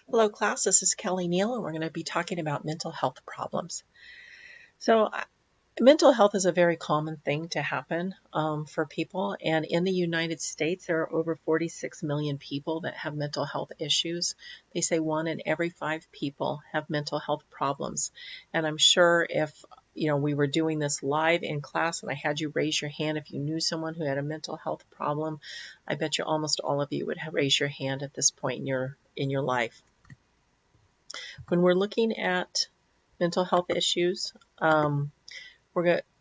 Hello class, this is Kelly Neal and we're going to be talking about mental health problems. So mental health is a very common thing to happen for people, and in the United States there are over 46 million people that have mental health issues. They say 1 in every 5 people have mental health problems, and I'm sure if we were doing this live in class and I had you raise your hand if you knew someone who had a mental health problem, I bet you almost all of you would have raised your hand at this point in your life. When we're looking at mental health issues,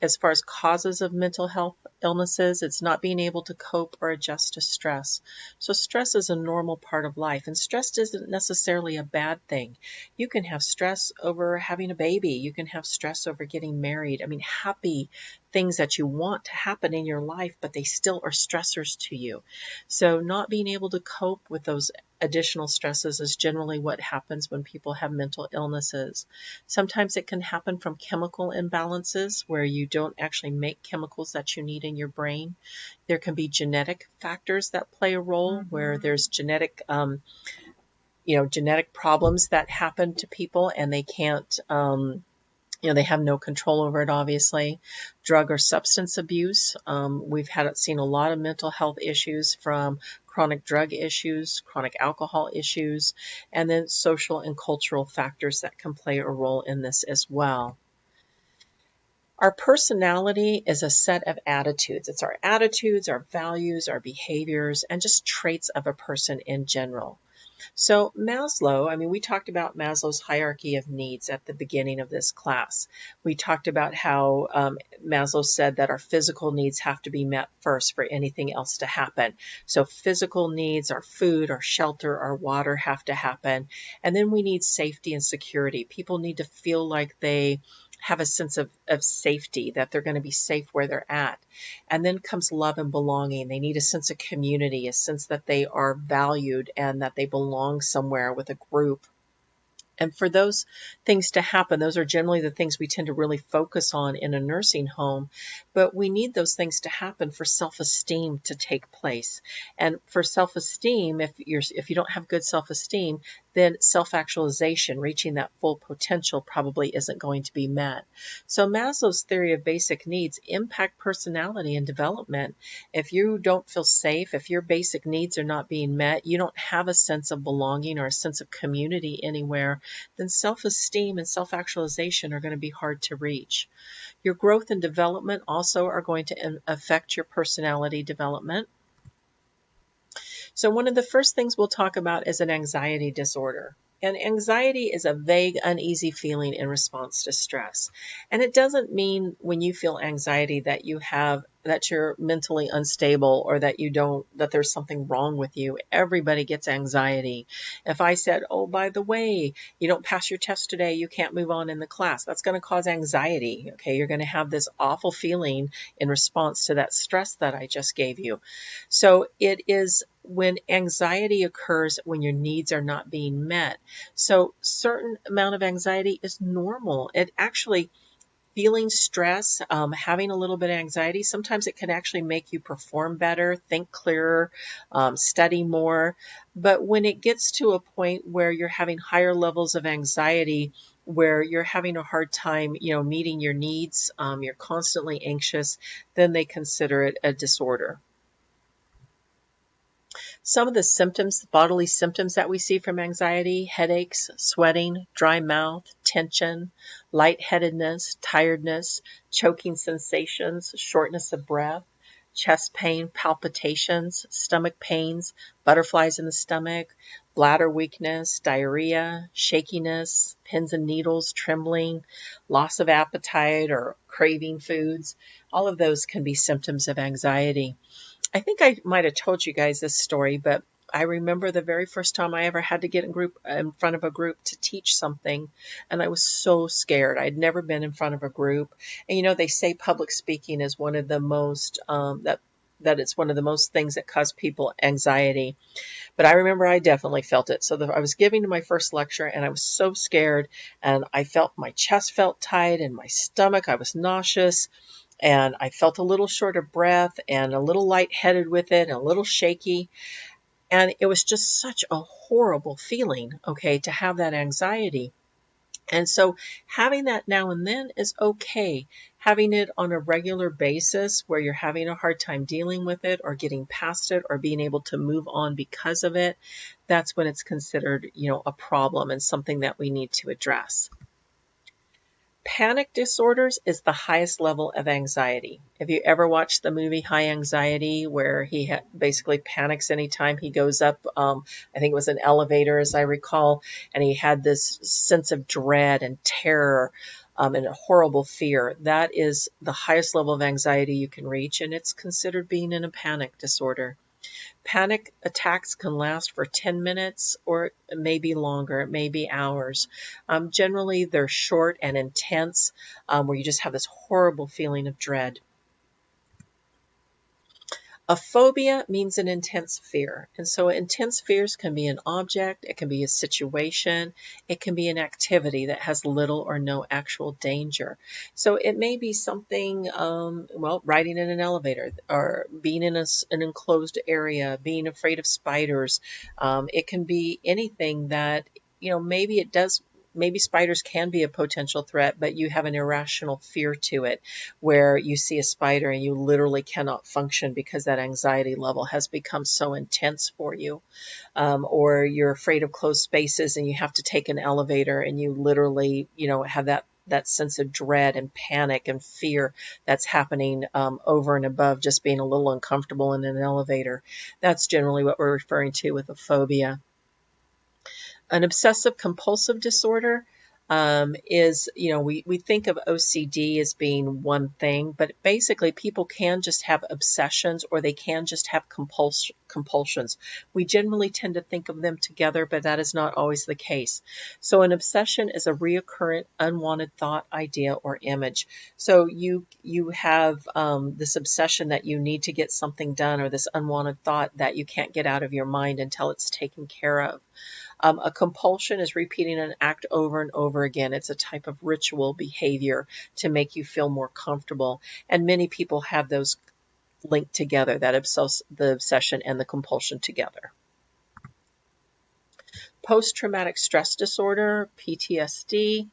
as far as causes of mental health illnesses, it's not being able to cope or adjust to stress. So stress is a normal part of life, and stress isn't necessarily a bad thing. You can have stress over having a baby. You can have stress over getting married. I mean, happy things that you want to happen in your life, but they still are stressors to you. So not being able to cope with those additional stresses is generally what happens when people have mental illnesses. Sometimes it can happen from chemical imbalances where you don't actually make chemicals that you need in your brain. There can be genetic factors that play a role where there's genetic problems that happen to people and they can't they have no control over it, obviously. Drug or substance abuse. We've seen a lot of mental health issues from chronic drug issues, chronic alcohol issues, and then social and cultural factors that can play a role in this as well. Our personality is a set of attitudes. It's our attitudes, our values, our behaviors, and just traits of a person in general. So Maslow, we talked about Maslow's hierarchy of needs at the beginning of this class. We talked about how Maslow said that our physical needs have to be met first for anything else to happen. So physical needs, our food, our shelter, our water have to happen. And then we need safety and security. People need to feel like they have a sense of safety, that they're going to be safe where they're at. And then comes love and belonging. They need a sense of community, a sense that they are valued and that they belong somewhere with a group. And for those things to happen, those are generally the things we tend to really focus on in a nursing home. But we need those things to happen for self-esteem to take place. And for self-esteem, if you don't have good self-esteem, then self-actualization, reaching that full potential, probably isn't going to be met. So Maslow's theory of basic needs impact personality and development. If you don't feel safe, if your basic needs are not being met, you don't have a sense of belonging or a sense of community anywhere, then self-esteem and self-actualization are going to be hard to reach. Your growth and development also are going to affect your personality development. So one of the first things we'll talk about is an anxiety disorder. And anxiety is a vague, uneasy feeling in response to stress. And it doesn't mean when you feel anxiety that you're mentally unstable or that there's something wrong with you. Everybody gets anxiety. If I said, oh, by the way, you don't pass your test today, you can't move on in the class, that's going to cause anxiety. Okay, you're going to have this awful feeling in response to that stress that I just gave you. So it is when anxiety occurs when your needs are not being met. So certain amount of anxiety is normal. It actually, feeling stress, having a little bit of anxiety, sometimes it can actually make you perform better, think clearer, study more. But when it gets to a point where you're having higher levels of anxiety, where you're having a hard time, meeting your needs, you're constantly anxious, then they consider it a disorder. Some of the symptoms, bodily symptoms that we see from anxiety: headaches, sweating, dry mouth, tension, lightheadedness, tiredness, choking sensations, shortness of breath, chest pain, palpitations, stomach pains, butterflies in the stomach, bladder weakness, diarrhea, shakiness, pins and needles, trembling, loss of appetite or craving foods. All of those can be symptoms of anxiety. I think I might have told you guys this story, but I remember the very first time I ever had to get in front of a group to teach something, and I was so scared. I'd never been in front of a group. And they say public speaking is one of the most that it's one of the most things that cause people anxiety. But I remember I definitely felt it. So I was giving my first lecture, and I was so scared, and I felt my chest felt tight, and my stomach, I was nauseous. And I felt a little short of breath and a little lightheaded with it and a little shaky. And it was just such a horrible feeling, okay, to have that anxiety. And so having that now and then is okay. Having it on a regular basis where you're having a hard time dealing with it or getting past it or being able to move on because of it, that's when it's considered, a problem and something that we need to address. Panic disorders is the highest level of anxiety. Have you ever watched the movie High Anxiety, where he basically panics anytime he goes up? I think it was an elevator, as I recall, and he had this sense of dread and terror and a horrible fear. That is the highest level of anxiety you can reach, and it's considered being in a panic disorder. Panic attacks can last for 10 minutes or it may be longer, it may be hours. Generally, they're short and intense, where you just have this horrible feeling of dread. A phobia means an intense fear. And so intense fears can be an object, it can be a situation, it can be an activity that has little or no actual danger. So it may be something, riding in an elevator or being in an enclosed area, being afraid of spiders. It can be anything that, maybe spiders can be a potential threat, but you have an irrational fear to it where you see a spider and you literally cannot function because that anxiety level has become so intense for you. Or you're afraid of closed spaces and you have to take an elevator and you literally, have that sense of dread and panic and fear that's happening over and above just being a little uncomfortable in an elevator. That's generally what we're referring to with a phobia. An obsessive compulsive disorder is, we think of OCD as being one thing, but basically people can just have obsessions or they can just have compulsions. We generally tend to think of them together, but that is not always the case. So an obsession is a reoccurrent, unwanted thought, idea, or image. So you have this obsession that you need to get something done, or this unwanted thought that you can't get out of your mind until it's taken care of. A compulsion is repeating an act over and over again. It's a type of ritual behavior to make you feel more comfortable. And many people have those linked together, the obsession and the compulsion together. Post-traumatic stress disorder, PTSD,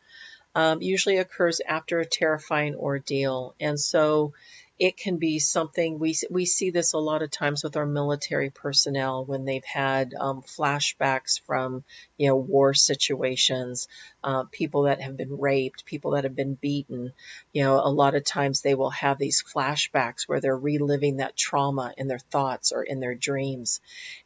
usually occurs after a terrifying ordeal. And so it can be something, we see this a lot of times with our military personnel when they've had flashbacks from, war situations, people that have been raped, people that have been beaten. A lot of times they will have these flashbacks where they're reliving that trauma in their thoughts or in their dreams.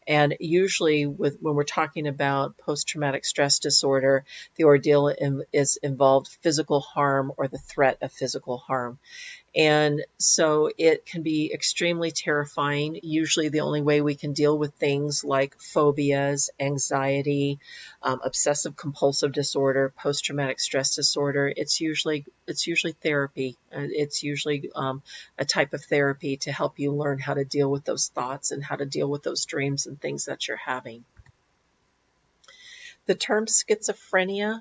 And usually when we're talking about post-traumatic stress disorder, the ordeal is involved physical harm or the threat of physical harm. And so it can be extremely terrifying. Usually the only way we can deal with things like phobias, anxiety, obsessive compulsive disorder, post-traumatic stress disorder, it's usually therapy. It's usually a type of therapy to help you learn how to deal with those thoughts and how to deal with those dreams and things that you're having. The term schizophrenia,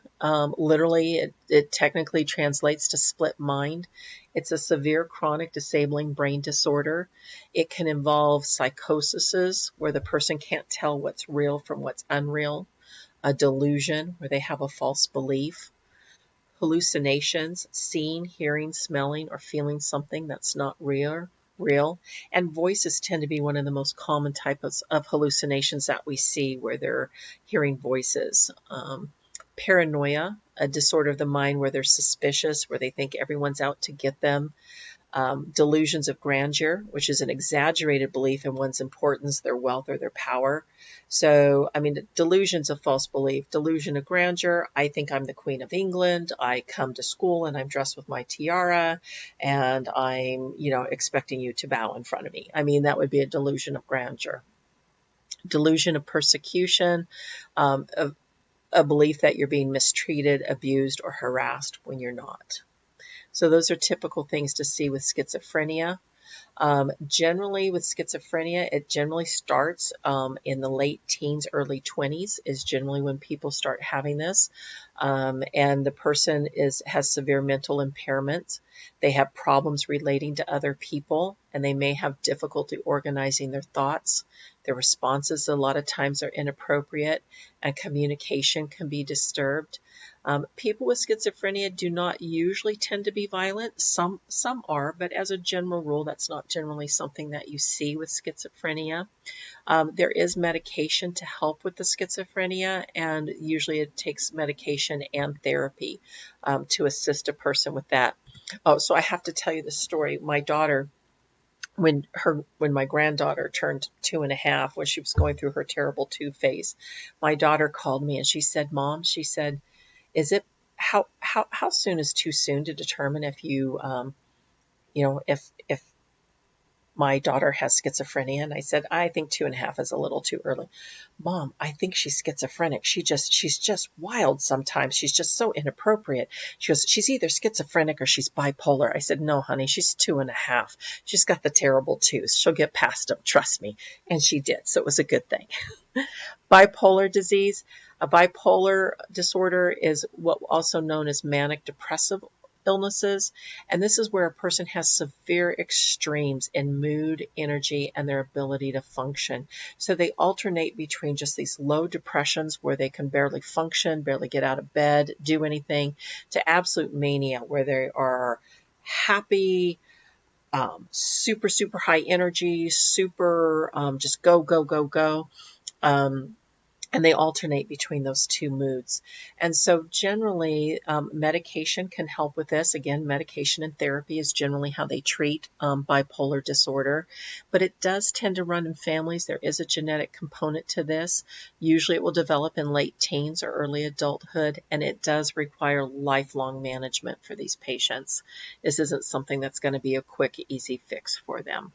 literally, it technically translates to split mind. It's a severe chronic disabling brain disorder. It can involve psychoses, where the person can't tell what's real from what's unreal, a delusion, where they have a false belief, hallucinations, seeing, hearing, smelling, or feeling something that's not real. And voices tend to be one of the most common types of hallucinations that we see, where they're hearing voices. Paranoia, a disorder of the mind where they're suspicious, where they think everyone's out to get them. Delusions of grandeur, which is an exaggerated belief in one's importance, their wealth, or their power. So, delusions of false belief. Delusion of grandeur, I think I'm the Queen of England. I come to school and I'm dressed with my tiara and I'm, expecting you to bow in front of me. That would be a delusion of grandeur. Delusion of persecution, a belief that you're being mistreated, abused, or harassed when you're not. So those are typical things to see with schizophrenia. Generally with schizophrenia, it generally starts in the late teens, early 20s is generally when people start having this. And the person has severe mental impairment. They have problems relating to other people, and they may have difficulty organizing their thoughts. Their responses a lot of times are inappropriate, and communication can be disturbed. People with schizophrenia do not usually tend to be violent. Some are, but as a general rule, that's not generally something that you see with schizophrenia. There is medication to help with the schizophrenia, and usually it takes medication and therapy to assist a person with that. Oh, so I have to tell you the story. My daughter, when my granddaughter turned 2.5, when she was going through her terrible 2 phase, my daughter called me and she said, "Mom," she said, "is it how soon is too soon to determine if you if my daughter has schizophrenia?" And I said, "I think 2.5 is a little too early." "Mom, I think she's schizophrenic. She's just wild sometimes. She's just so inappropriate." She goes, "She's either schizophrenic or she's bipolar." I said, "No, honey, she's 2.5. She's got the terrible twos. She'll get past them. Trust me." And she did. So it was a good thing. Bipolar disease. A bipolar disorder is what also known as manic depressive illnesses, and this is where a person has severe extremes in mood, energy, and their ability to function. So they alternate between just these low depressions where they can barely function, barely get out of bed, do anything, to absolute mania where they are happy, super high energy, super just go, go, go, go. And they alternate between those two moods. And so generally, medication can help with this. Again, medication and therapy is generally how they treat bipolar disorder. But it does tend to run in families. There is a genetic component to this. Usually it will develop in late teens or early adulthood, and it does require lifelong management for these patients. This isn't something that's going to be a quick, easy fix for them.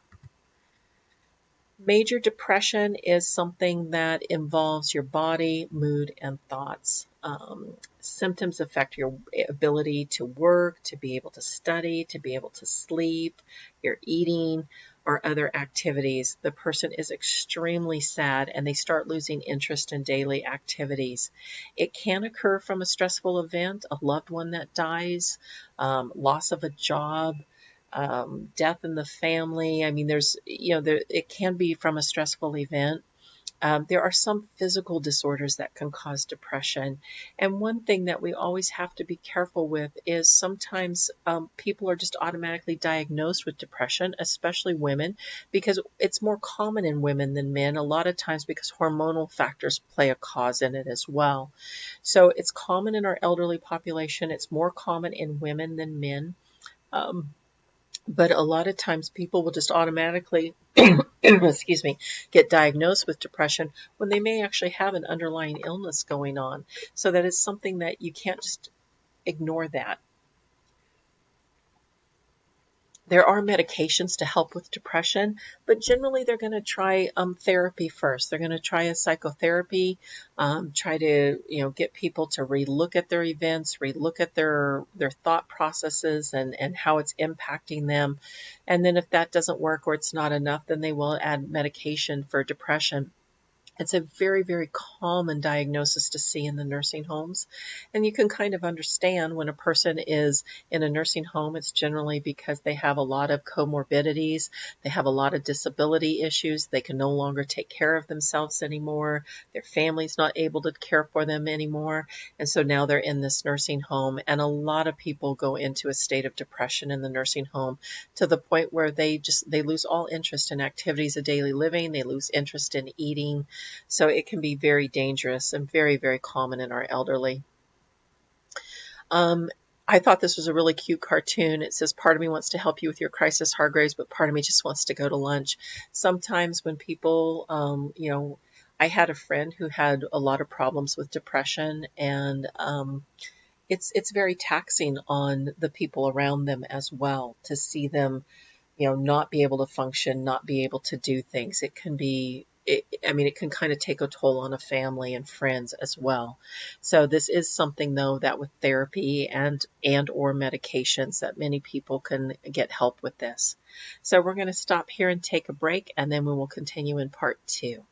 Major depression is something that involves your body, mood, and thoughts. Symptoms affect your ability to work, to be able to study, to be able to sleep, your eating, or other activities. The person is extremely sad and they start losing interest in daily activities. It can occur from a stressful event, a loved one that dies, loss of a job, death in the family. I mean, it can be from a stressful event. There are some physical disorders that can cause depression. And one thing that we always have to be careful with is sometimes people are just automatically diagnosed with depression, especially women, because it's more common in women than men, a lot of times because hormonal factors play a cause in it as well. So it's common in our elderly population. It's more common in women than men. But a lot of times people will just automatically, excuse me, get diagnosed with depression when they may actually have an underlying illness going on. So that is something that you can't just ignore that. There are medications to help with depression, but generally they're going to try therapy first. They're going to try a psychotherapy, try to get people to relook at their events, relook at their thought processes and how it's impacting them. And then if that doesn't work or it's not enough, then they will add medication for depression. It's a very common diagnosis to see in the nursing homes. And you can kind of understand when a person is in a nursing home, it's generally because they have a lot of comorbidities. They have a lot of disability issues. They can no longer take care of themselves anymore. Their family's not able to care for them anymore. And so now they're in this nursing home. And a lot of people go into a state of depression in the nursing home to the point where they lose all interest in activities of daily living. They lose interest in eating. So it can be very dangerous and very common in our elderly. I thought this was a really cute cartoon. It says, "Part of me wants to help you with your crisis, Hargraves, but part of me just wants to go to lunch." Sometimes when people, I had a friend who had a lot of problems with depression, and it's very taxing on the people around them as well to see them not be able to function, not be able to do things. It can be, it can kind of take a toll on a family and friends as well. So this is something though that with therapy and or medications that many people can get help with this. So we're going to stop here and take a break, and then we will continue in part 2.